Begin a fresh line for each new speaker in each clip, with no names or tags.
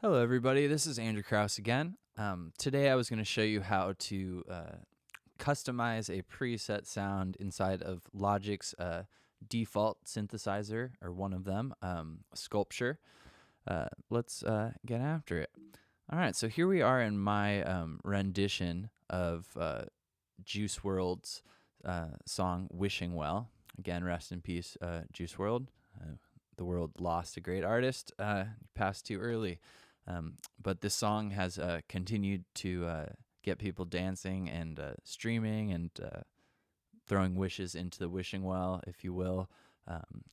Hello, everybody. This is Andrew Krause again. Today, I was going to show you how to customize a preset sound inside of Logic's default synthesizer, or one of them, Sculpture. Let's get after it. All right, so here we are in my rendition of Juice WRLD's song "Wishing Well." Again, rest in peace, Juice WRLD. The world lost a great artist. Passed too early. But this song has continued to get people dancing and streaming and throwing wishes into the wishing well, if you will,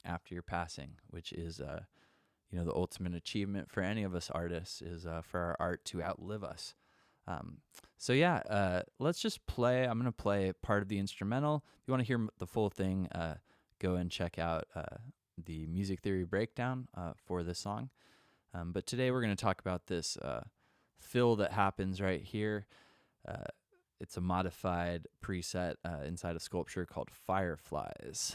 after your passing, which is, the ultimate achievement for any of us artists is for our art to outlive us. Let's just play. I'm going to play part of the instrumental. If you want to hear the full thing, go and check out the music theory breakdown for this song. But today we're going to talk about this fill that happens right here. It's a modified preset inside a Sculpture called Fireflies.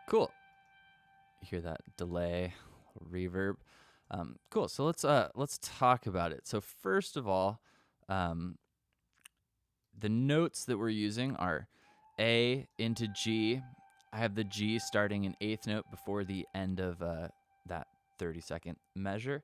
Cool. You hear that delay, reverb. Cool. So let's talk about it. So first of all, the notes that we're using are A into G. I have the G starting in eighth note before the end of that 30-second measure.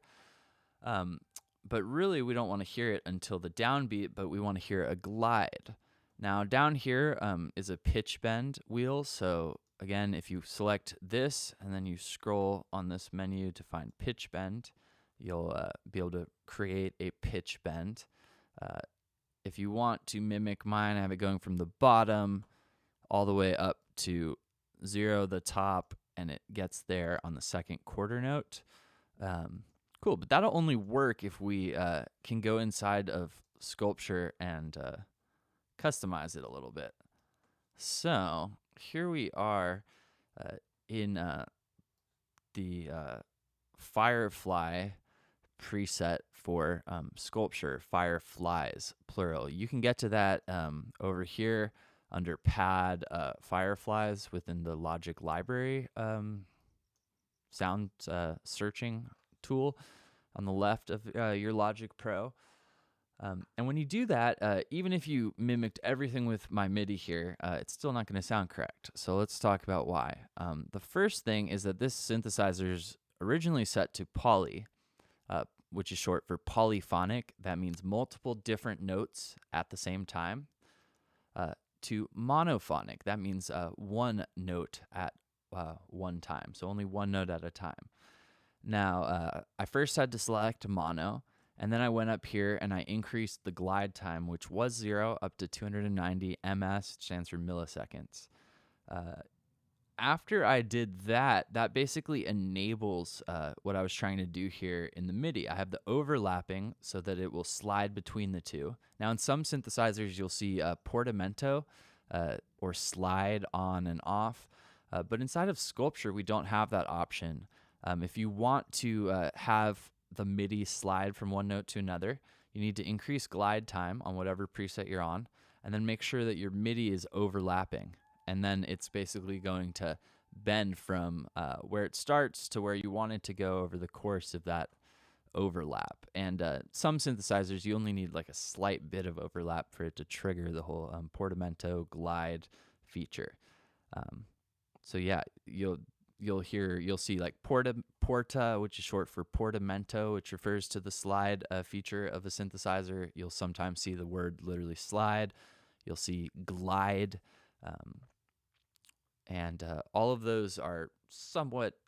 But really, we don't want to hear it until the downbeat, but we want to hear a glide. Now, down here is a pitch bend wheel. So again, if you select this and then you scroll on this menu to find pitch bend, you'll be able to create a pitch bend. If you want to mimic mine, I have it going from the bottom all the way up to 0, the top, and it gets there on the second quarter note. Cool, but that'll only work if we can go inside of Sculpture and customize it a little bit. So here we are in the Firefly preset for Sculpture, Fireflies, plural. You can get to that over here under Pad Fireflies within the Logic library sound searching tool on the left of your Logic Pro. And when you do that, even if you mimicked everything with my MIDI here, it's still not going to sound correct. So let's talk about why. The first thing is that this synthesizer's originally set to poly, which is short for polyphonic. That means multiple different notes at the same time. To monophonic, that means one note at one time, so only one note at a time. Now, I first had to select mono, and then I went up here and I increased the glide time, which was 0, up to 290 ms, which stands for milliseconds. After I did that, that basically enables what I was trying to do here in the MIDI. I have the overlapping so that it will slide between the two. Now, in some synthesizers, you'll see portamento or slide on and off. But inside of Sculpture, we don't have that option. If you want to have the MIDI slide from one note to another, you need to increase glide time on whatever preset you're on, and then make sure that your MIDI is overlapping. And then it's basically going to bend from where it starts to where you want it to go over the course of that overlap. And some synthesizers, you only need like a slight bit of overlap for it to trigger the whole portamento glide feature. So yeah, you'll see like porta, which is short for portamento, which refers to the slide feature of a synthesizer. You'll sometimes see the word literally slide. You'll see glide. And all of those are somewhat,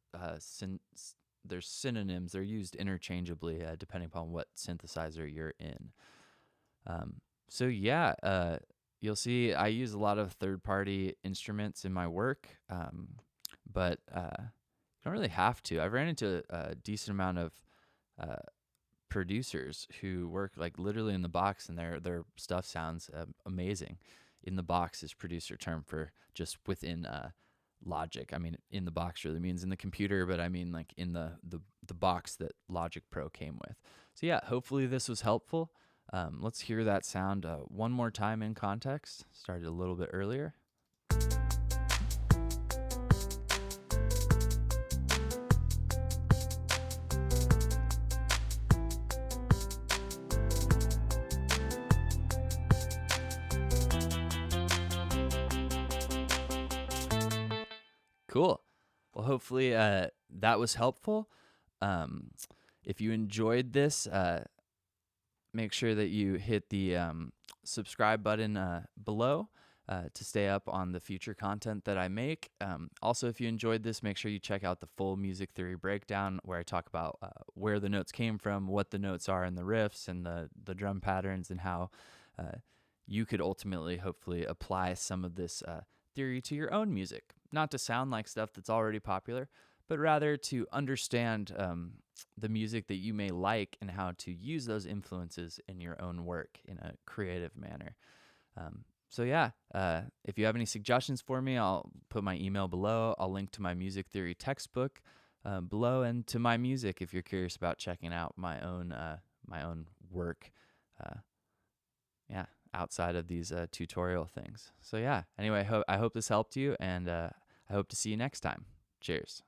they're synonyms. They're used interchangeably depending upon what synthesizer you're in. You'll see I use a lot of third-party instruments in my work, but you don't really have to. I've ran into a decent amount of producers who work like literally in the box, and their stuff sounds amazing. In the box is producer term for just within Logic. I mean, in the box really means in the computer, but I mean like in the box that Logic Pro came with. So yeah, hopefully this was helpful. Let's hear that sound one more time in context. Started a little bit earlier. Cool. Well, hopefully that was helpful. If you enjoyed this, make sure that you hit the subscribe button below to stay up on the future content that I make. Also, if you enjoyed this, make sure you check out the full music theory breakdown where I talk about where the notes came from, what the notes are in the riffs and the drum patterns, and how you could ultimately, hopefully, apply some of this theory to your own music. Not to sound like stuff that's already popular, but rather to understand the music that you may like and how to use those influences in your own work in a creative manner. So yeah, if you have any suggestions for me, I'll put my email below. I'll link to my music theory textbook below, and to my music if you're curious about checking out my own work. Outside of these tutorial things. So yeah, anyway, I hope this helped you, and I hope to see you next time. Cheers.